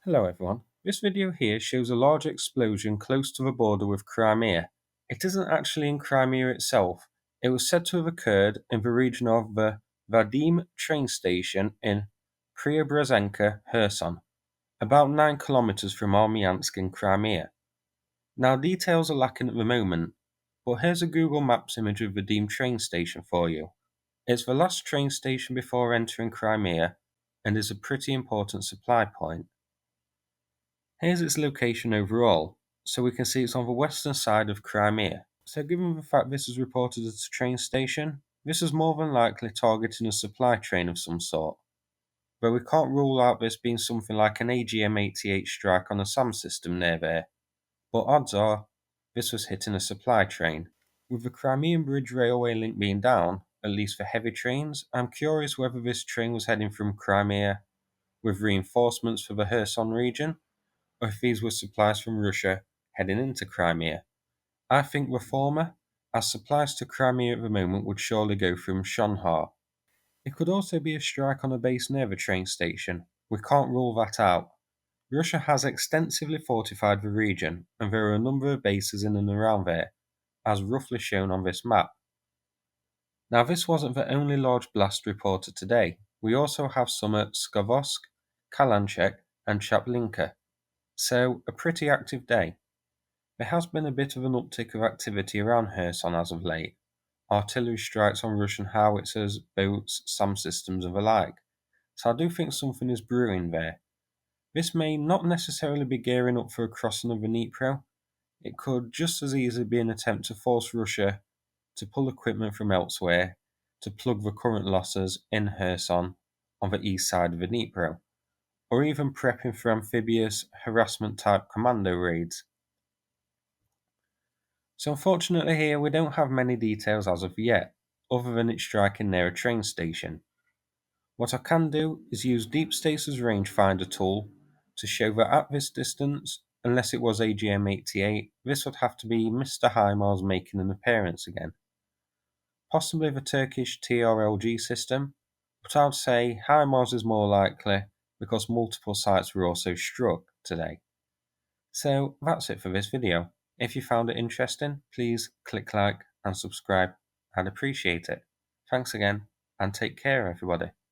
Hello everyone, this video here shows a large explosion close to the border with Crimea. It isn't actually in Crimea itself, it was said to have occurred in the region of the Vadym train station in Preobrazhenka, Kherson, about 9 kilometers from Armiansk in Crimea. Now details are lacking at the moment, but here's a Google Maps image of the Vadym train station for you. It's the last train station before entering Crimea and is a pretty important supply point. Here's its location overall, so we can see it's on the western side of Crimea. So given the fact this is reported as a train station, this is more than likely targeting a supply train of some sort, though we can't rule out this being something like an AGM-88 strike on a SAM system near there, but odds are this was hitting a supply train. With the Crimean Bridge railway link being down, at least for heavy trains, I'm curious whether this train was heading from Crimea with reinforcements for the Kherson region, or if these were supplies from Russia heading into Crimea. I think the former, as supplies to Crimea at the moment would surely go from Shonhar. It could also be a strike on a base near the train station. We can't rule that out. Russia has extensively fortified the region, and there are a number of bases in and around there, as roughly shown on this map. Now this wasn't the only large blast reported today. We also have some at Skovosk, Kalanchek and Chaplinka. So, a pretty active day. There has been a bit of an uptick of activity around Kherson as of late. Artillery strikes on Russian howitzers, boats, SAM systems and the like. So I do think something is brewing there. This may not necessarily be gearing up for a crossing of the Dnipro. It could just as easily be an attempt to force Russia to pull equipment from elsewhere to plug the current losses in Kherson on the east side of the Dnipro, or even prepping for amphibious harassment-type commando raids. So unfortunately here we don't have many details as of yet, other than it striking near a train station. What I can do is use Deep Stace's rangefinder tool to show that at this distance, unless it was AGM-88, this would have to be Mr. HIMARS making an appearance again. Possibly the Turkish TRLG system, but I'd say HIMARS is more likely because multiple sites were also struck today. So that's it for this video. If you found it interesting, please click like and subscribe. I'd appreciate it. Thanks again, and take care everybody.